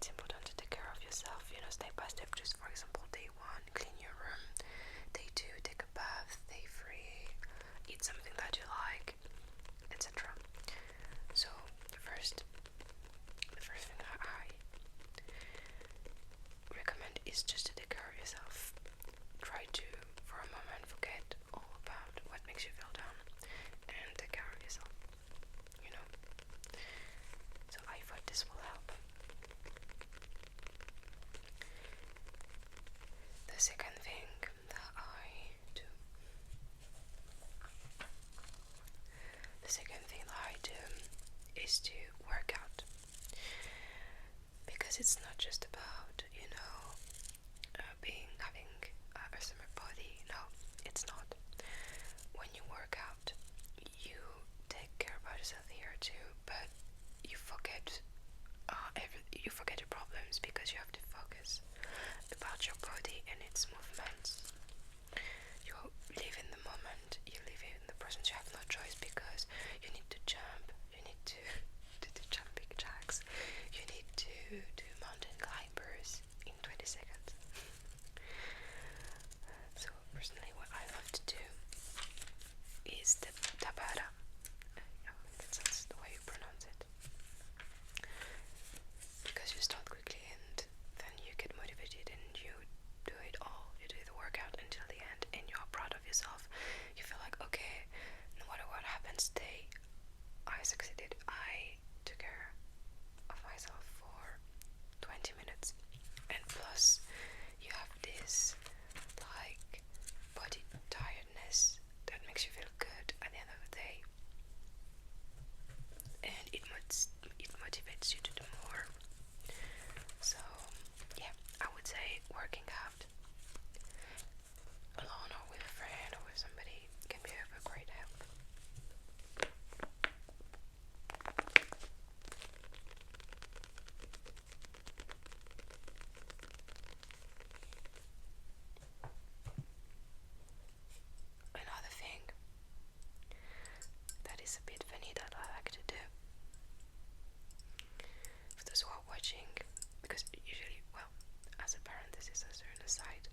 it's important to take care of yourself, step by step. Just for example, day 1, clean your room. Day 2, take a bath. Day 3, eat something that you like, etc. So the first thing I recommend is just to take care of yourself. Try to, for a moment, forget all about what makes you feel down and take care of yourself. So I thought this will help. The second thing that I do is to work out, because it's not just about having a summer body. No, it's not. When you work out, you take care about yourself here too, but you forget your problems, because you have to focus about your body and its movements. You live in the moment, you live in the present. You have no choice, because you need to jump, you need to do jumping jacks, you need to do mountain climbers in 20 seconds. So personally, what I love to do is the tabata. That's the way you pronounce it. Because you start quickly and then you get motivated and you do it all. You do the workout until the end and you are proud of yourself. You feel like, okay, no matter what happens today, I succeeded. I took care of myself for 20 minutes. And plus, you have this like body tiredness that makes you feel good at the end of the day, and it motivates you to do more. So yeah, I would say working out alone or with a friend or with somebody can be of a great help. Another thing that is a bit funny that I like to do, for those who are watching, because usually, well, as a parenthesis, as an aside,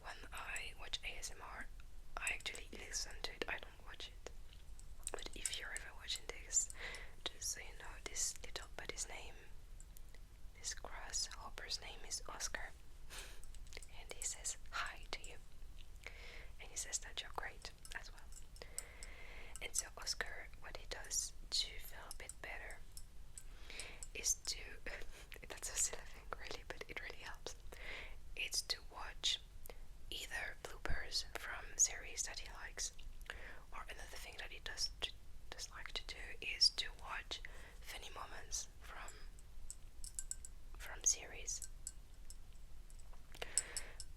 when I watch ASMR, I actually listen to it, I don't watch it. But if you're ever watching this, just so you know, this little buddy's name, this grasshopper's name is Oscar, and he says hi to you, and he says that you're great as well. And so Oscar, what he does to feel a bit better is to that's a silly thing really, but it really helps. It's to watch either bloopers from series that he likes, or another thing that he does like to do is to watch funny moments from series.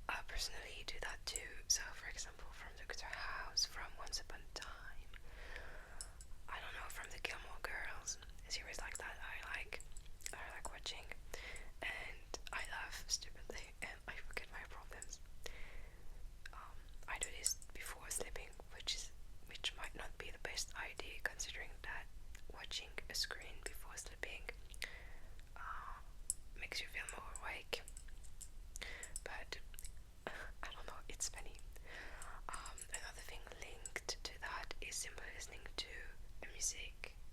I personally do that too. So for example, from Dr. House, from Once Upon a Time, I don't know, from the Gilmore Girls, series like that I like watching, and I laugh stupidly and I forget my problems. I do this before sleeping, which might not be the best idea, considering that watching a screen before sleeping makes you feel more awake. But I don't know, it's funny. Another thing linked to that is simply listening to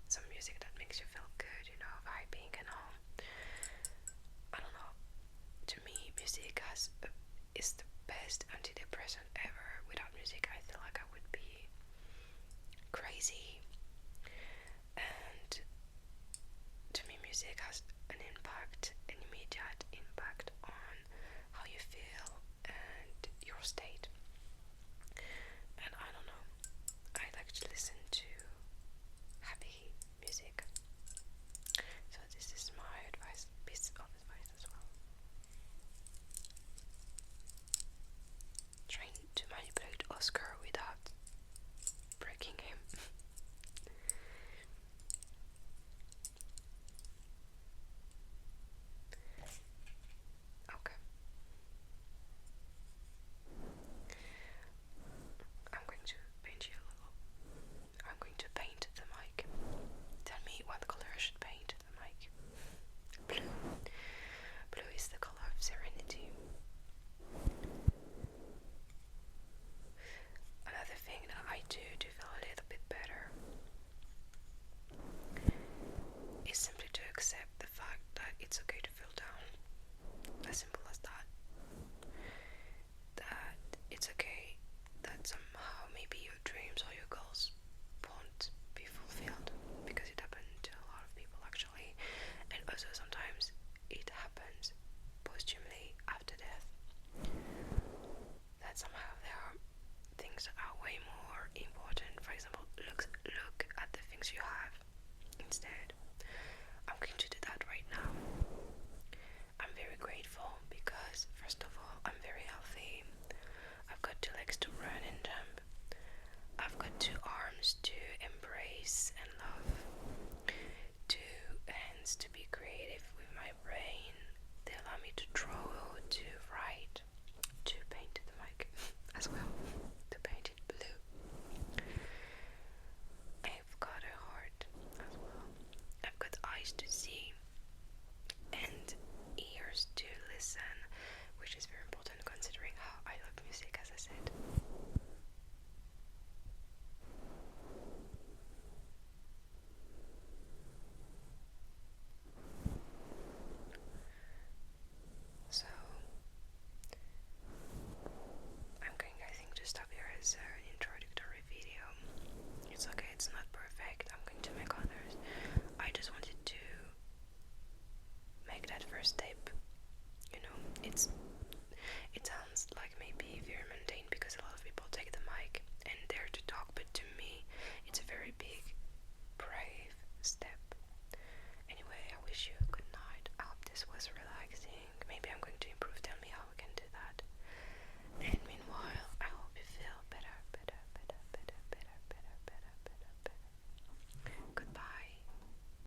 some music that makes you feel good, vibing and all. I don't know, to me music is the best antidepressant ever. Without music I feel like I would be crazy, and to me music has an immediate impact on how you feel and your state. And I don't know, I like to listen to happy music. So this is my piece of advice as well. Trying to manipulate Oscar without breaking him. Okay. I'm going to paint you a little. I'm going to paint the mic. Tell me what color I should paint the mic. Blue. instead. I'm going to do that right now. I'm very grateful because, first of all, I'm very healthy. I've got 2 legs to run